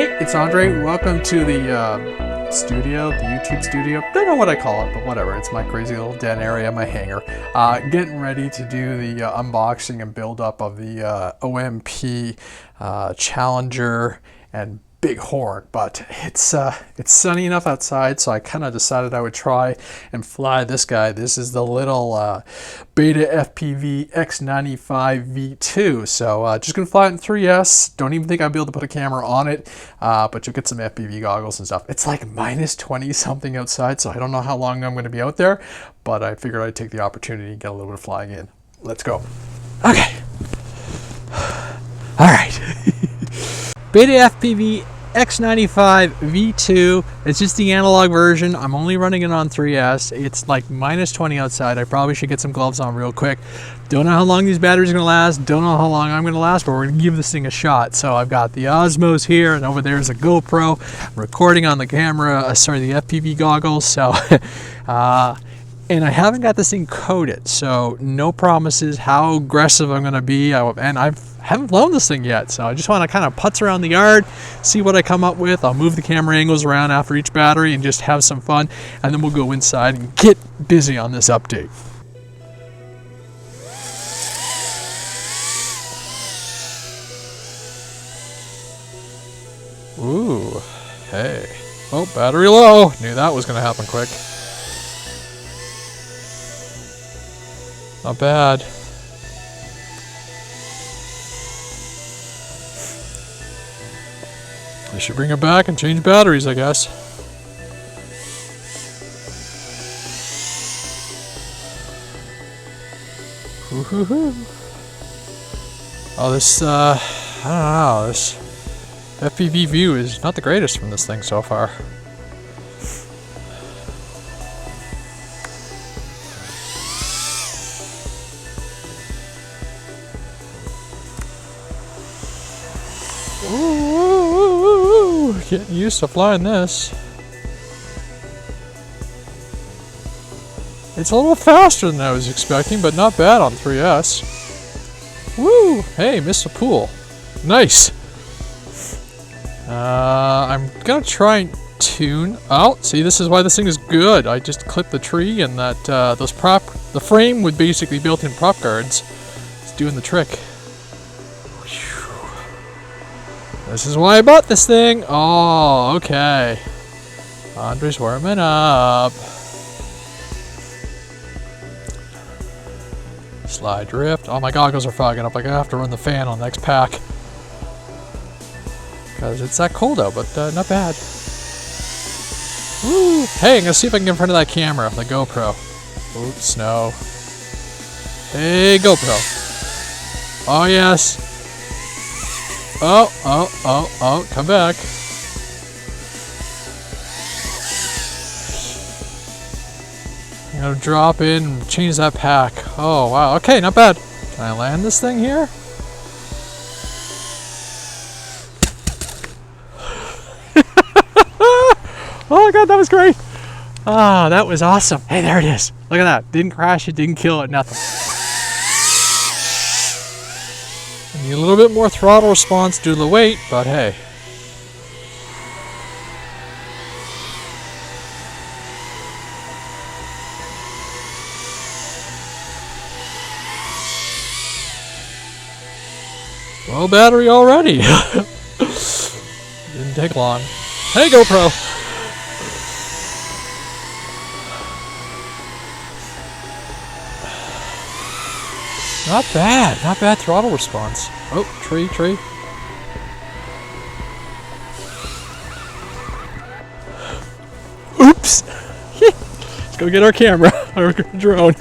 Hey, it's Andre. Welcome to the studio, the YouTube studio. Don't know what I call it, but whatever. It's my crazy little den area, my hangar. Getting ready to do the unboxing and build up of the OMP Challenger and BIGHORN, but it's sunny enough outside, so I kind of decided I would try and fly this guy. This is the little BetaFPV X95 V2. So just gonna fly it in 3S. Don't even think I'll be able to put a camera on it, but you'll get some FPV goggles and stuff. It's like minus 20 something outside, so I don't know how long I'm going to be out there, but I figured I'd take the opportunity and get a little bit of flying in. Let's go. Okay. All right. BetaFPV X95 V2. It's just the analog version. I'm only running it on 3S. It's like minus 20 outside. I probably should get some gloves on real quick. Don't know how long these batteries are going to last. Don't know how long I'm going to last, but we're going to give this thing a shot. So I've got the Osmos here, and over there's a GoPro. I'm recording on the camera, the FPV goggles. So, and I haven't got this thing coated, so no promises how aggressive I'm going to be. And I haven't flown this thing yet, so I just want to kind of putz around the yard, see what I come up with. I'll move the camera angles around after each battery and just have some fun, and then we'll go inside and get busy on this update. Ooh, hey. Oh, battery low. Knew that was going to happen quick. Not bad. I should bring it back and change batteries, I guess. Woo-hoo-hoo. Oh, this, I don't know, this FPV view is not the greatest from this thing so far. Ooh, getting used to flying this. It's a little faster than I was expecting, but not bad on 3S. Woo! Hey, missed a pool. Nice! I'm gonna try and tune. Oh, see, this is why this thing is good. I just clipped the tree, and that the frame with basically built-in prop guards is doing the trick. This is why I bought this thing. Oh, okay. Andre's warming up. Slide drift. Oh, my goggles are fogging up. Like I have to run the fan on the next pack. Because it's that cold out, but not bad. Woo! Hey, I'm going to see if I can get in front of that camera, the GoPro. Oops, snow. Hey, GoPro. Oh, yes. Oh, come back. I'm gonna drop in and change that pack. Oh, wow. Okay, not bad. Can I land this thing here? Oh, God, that was great. Ah, that was awesome. Hey, there it is. Look at that. Didn't crash it, didn't kill it, nothing. Need a little bit more throttle response due to the weight, but hey. Low battery already. Didn't take long. Hey, GoPro! Not bad throttle response. Oh, tree. Oops! Let's go get our camera, our drone.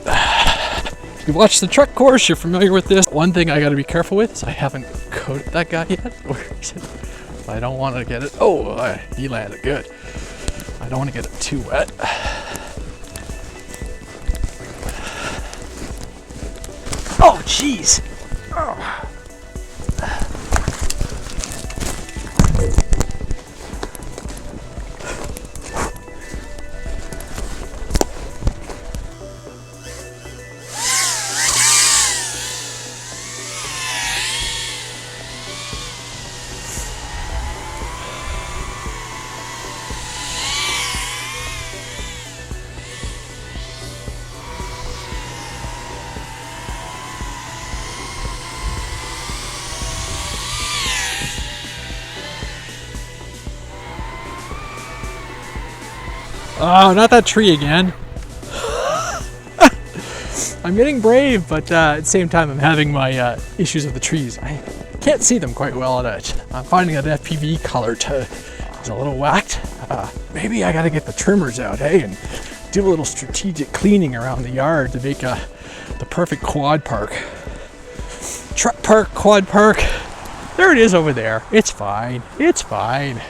If you watch the truck course, you're familiar with this. One thing I gotta be careful with is I haven't coated that guy yet. Where is it? I don't want to get it. Oh, he landed good. I don't want to get it too wet. Oh, jeez. Oh. Oh, not that tree again. I'm getting brave, but at the same time, I'm having my issues with the trees. I can't see them quite well at it. I'm finding that FPV color is a little whacked. Maybe I gotta get the trimmers out, hey, and do a little strategic cleaning around the yard to make the perfect quad park. Truck park, quad park. There it is over there. It's fine. It's fine.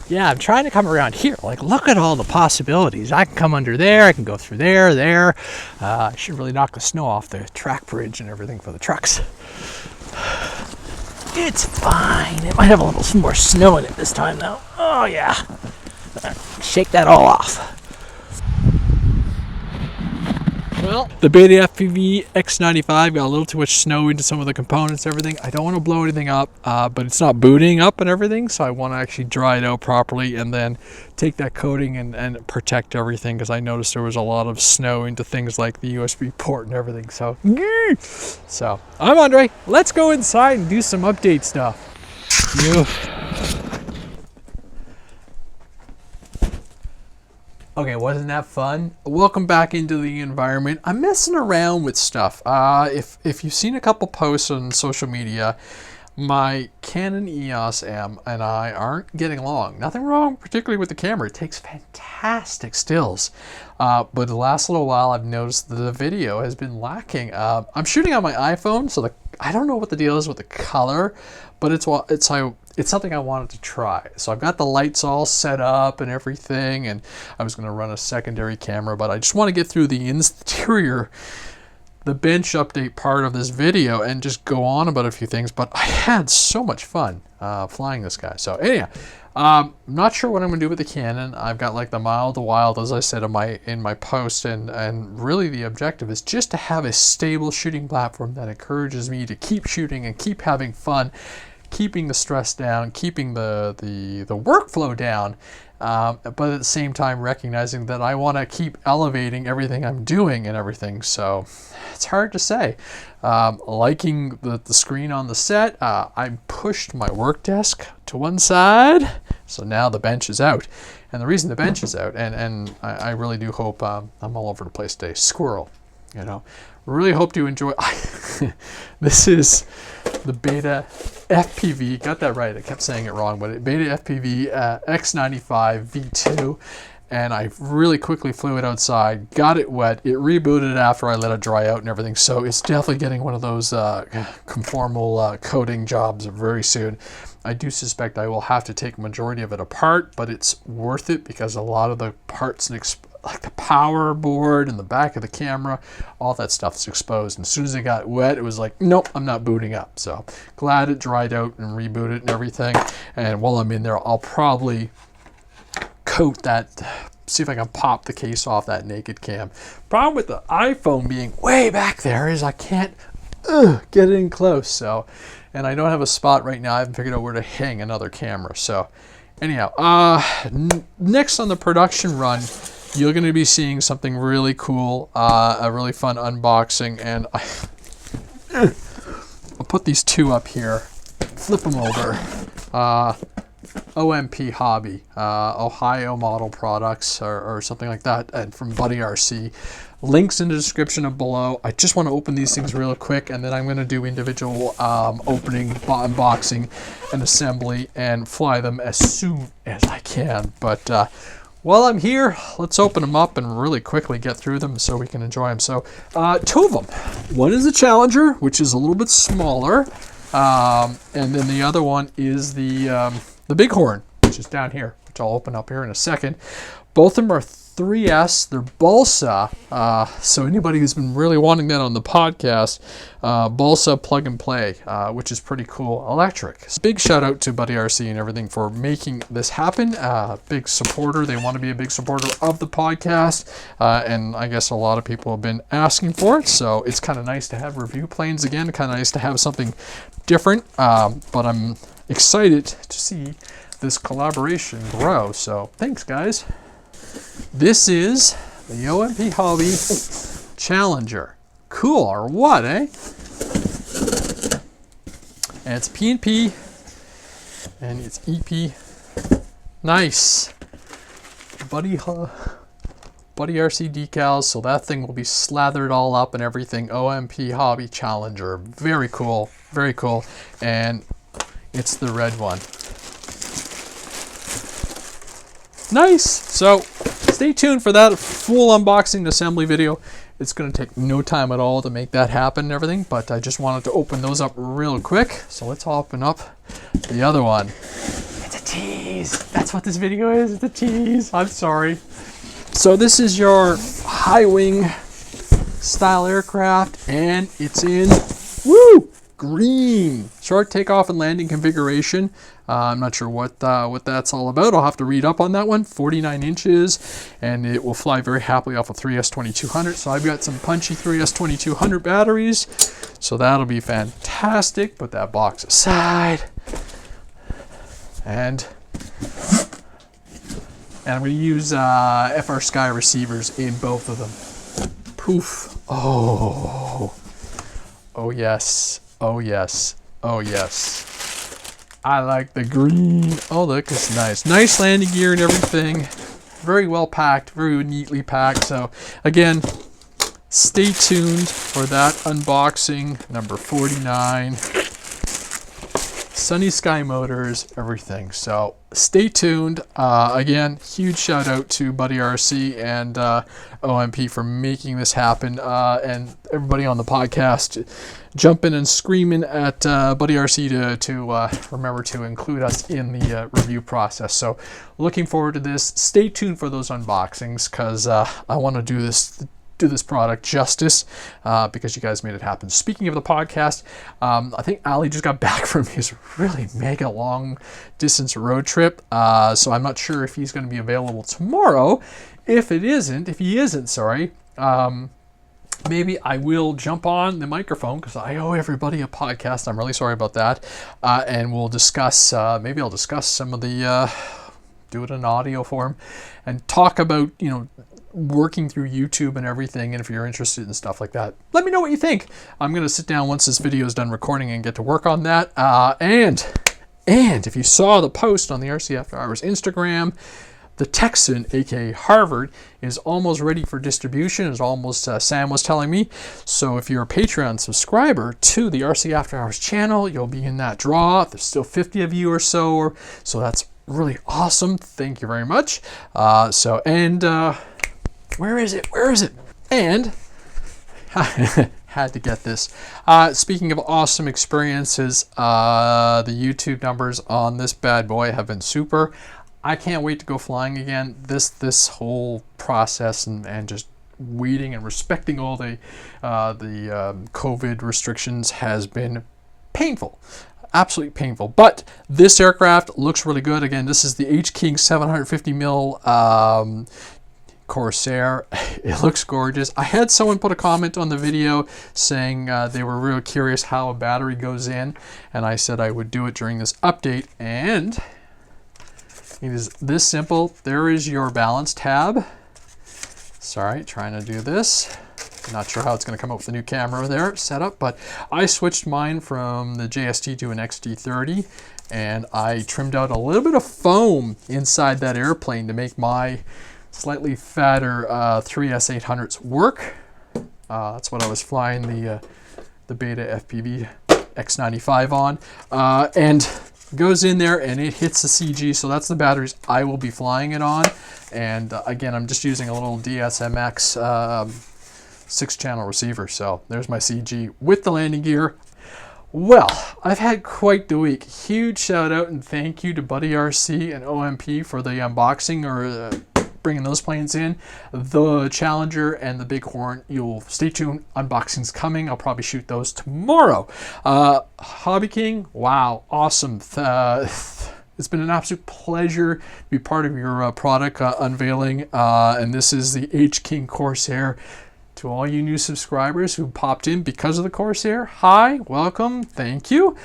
Yeah, I'm trying to come around here. Like, look at all the possibilities. I can come under there. I can go through there. I should really knock the snow off the track bridge and everything for the trucks. It's fine. It might have a little more snow in it this time, though. Oh, yeah. Shake that all off. Well, the BetaFPV X95 got a little too much snow into some of the components and everything. I don't want to blow anything up, but it's not booting up and everything, so I want to actually dry it out properly and then take that coating and protect everything, because I noticed there was a lot of snow into things like the USB port and everything. So I'm Andre. Let's go inside and do some update stuff. Okay, wasn't that fun? Welcome back into the environment. I'm messing around with stuff. If you've seen a couple posts on social media, my Canon EOS M and I aren't getting along. Nothing wrong particularly with the camera. It takes fantastic stills. But the last little while I've noticed that the video has been lacking. I'm shooting on my iPhone, so I don't know what the deal is with the color, but it's something I wanted to try. So I've got the lights all set up and everything, and I was going to run a secondary camera, but I just want to get through the interior, the bench update part of this video and just go on about a few things. But I had so much fun flying this guy. So anyhow, I'm not sure what I'm going to do with the Canon. I've got like the mild to wild, as I said in my post, and really the objective is just to have a stable shooting platform that encourages me to keep shooting and keep having fun, keeping the stress down, keeping the workflow down, but at the same time recognizing that I want to keep elevating everything I'm doing and everything. So it's hard to say. Liking the screen on the set, I pushed my work desk to one side, so now the bench is out. And the reason the bench is out, and I really do hope, I'm all over the place today, squirrel, you know. Really hope you enjoy. This is the BetaFPV, got that right, I kept saying it wrong, but BetaFPV X95 V2, and I really quickly flew it outside, got it wet, it rebooted after I let it dry out and everything, so it's definitely getting one of those conformal coating jobs very soon. I do suspect I will have to take a majority of it apart, but it's worth it because a lot of the parts, like the power board and the back of the camera, all that stuff is exposed. And as soon as it got wet, it was like, nope, I'm not booting up. So glad it dried out and rebooted and everything. And while I'm in there, I'll probably coat that, see if I can pop the case off that naked cam. Problem with the iPhone being way back there is I can't get in close. So, and I don't have a spot right now. I haven't figured out where to hang another camera. So anyhow, next on the production run, you're going to be seeing something really cool, a really fun unboxing, and I'll put these two up here, flip them over. OMP Hobby, Ohio Model Products, or something like that, and from Buddy RC. Links in the description below. I just want to open these things real quick, and then I'm going to do individual opening, unboxing, and assembly, and fly them as soon as I can. But while I'm here, let's open them up and really quickly get through them so we can enjoy them. So, two of them. One is the Challenger, which is a little bit smaller, and then the other one is the BIGHORN, which is down here, which I'll open up here in a second. Both of them are 3S. They're Balsa. So anybody who's been really wanting that on the podcast, Balsa plug and play, which is pretty cool, electric. Big shout out to Buddy RC and everything for making this happen. Big supporter. They want to be a big supporter of the podcast. And I guess a lot of people have been asking for it. So it's kind of nice to have review planes again. Kind of nice to have something different. But I'm excited to see this collaboration grow. So thanks, guys. This is the OMP Hobby Challenger. Cool, or what, eh? And it's P&P and it's EP. Nice. Buddy RC decals, so that thing will be slathered all up and everything. OMP Hobby Challenger. Very cool. Very cool. And it's the red one. Nice. So stay tuned for that full unboxing assembly video. It's going to take no time at all to make that happen and everything, but I just wanted to open those up real quick. So let's open up the other one. It's a tease. That's what this video is. It's a tease. I'm sorry. So this is your high wing style aircraft, and it's in green. Short takeoff and landing configuration. I'm not sure what that's all about. I'll have to read up on that one. 49 inches, and it will fly very happily off of 3S2200. So I've got some punchy 3S2200 batteries, so that'll be fantastic. Put that box aside, and I'm going to use FR Sky receivers in both of them. Poof. Oh. Oh yes. Oh yes. Oh yes. I like the green. Oh look, it's nice. Nice landing gear and everything. Very well packed, very neatly packed. So again, stay tuned for that unboxing, number 49. Sunny Sky Motors, everything. So stay tuned. Again, huge shout out to Buddy RC and OMP for making this happen, and everybody on the podcast jumping and screaming at Buddy RC to remember to include us in the review process. So looking forward to this. Stay tuned for those unboxings, because I want to do this product justice, because you guys made it happen. Speaking of the podcast, I think Ali just got back from his really mega long distance road trip, so I'm not sure if he's going to be available tomorrow. If he isn't, sorry, maybe I will jump on the microphone, because I owe everybody a podcast. I'm really sorry about that, and we'll discuss, maybe I'll discuss some of the, do it in audio form, and talk about, working through YouTube and everything. And if you're interested in stuff like that, let me know what you think. I'm going to sit down once this video is done recording and get to work on that. And if you saw the post on the RC After Hours Instagram, the Texan, aka Harvard, is almost ready for distribution. Is almost, Sam was telling me. So if you're a Patreon subscriber to the RC After Hours channel, you'll be in that draw. There's still 50 of you or so, so that's really awesome. Thank you very much. Where is it? And had to get this. Speaking of awesome experiences, the YouTube numbers on this bad boy have been super. I can't wait to go flying again. This whole process and just waiting and respecting all the COVID restrictions has been painful. Absolutely painful. But this aircraft looks really good. Again, this is the H-King 750mm Corsair. It looks gorgeous. I had someone put a comment on the video saying they were real curious how a battery goes in, and I said I would do it during this update, and it is this simple. There is your balance tab. Sorry, trying to do this. Not sure how it's going to come up with the new camera there set up, but I switched mine from the JST to an XT30, and I trimmed out a little bit of foam inside that airplane to make my slightly fatter 3S800s work. That's what I was flying the BetaFPV X95 on, and goes in there and it hits the CG. So that's the batteries I will be flying it on. And again, I'm just using a little DSMX 6-channel receiver. So there's my CG with the landing gear. Well, I've had quite the week. Huge shout out and thank you to Buddy RC and OMP for the unboxing, or bringing those planes in. The Challenger and the Bighorn, you'll stay tuned. Unboxing's coming. I'll probably shoot those tomorrow. Hobby King, wow, awesome. It's been an absolute pleasure to be part of your product unveiling. And this is the H-King Corsair To all you new subscribers who popped in because of the Corsair, hi, welcome, thank you.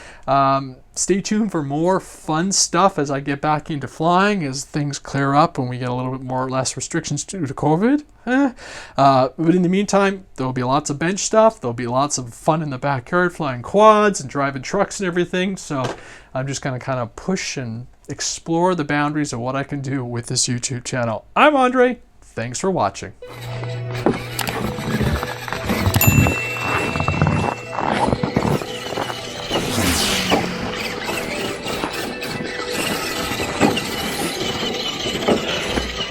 Stay tuned for more fun stuff as I get back into flying, as things clear up and we get a little bit more or less restrictions due to COVID. But in the meantime, there will be lots of bench stuff. There'll be lots of fun in the backyard, flying quads and driving trucks and everything. So I'm just going to kind of push and explore the boundaries of what I can do with this YouTube channel. I'm Andre. Thanks for watching.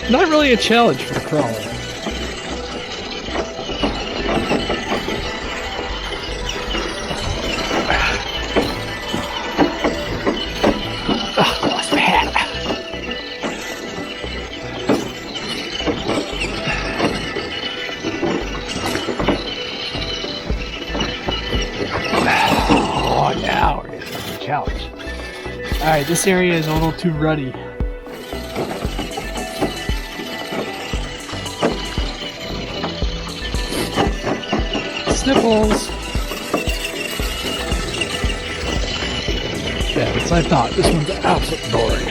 Not really a challenge for the crawler. Lost my hat. Oh, now we're getting to the challenge. Alright, this area is a little too ruddy. Sniffles. Yeah, that's what I thought. This one's absolutely boring.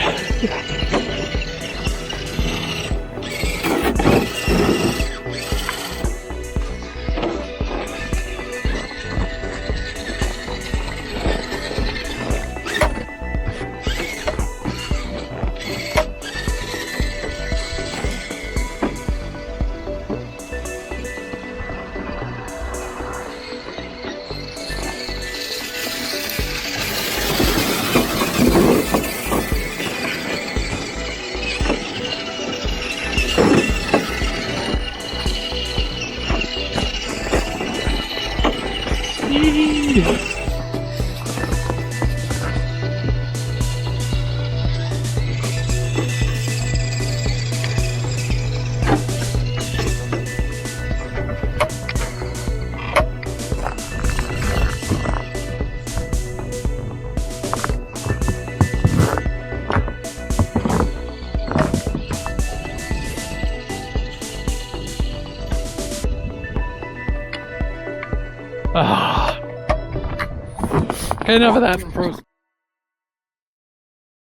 Enough of that.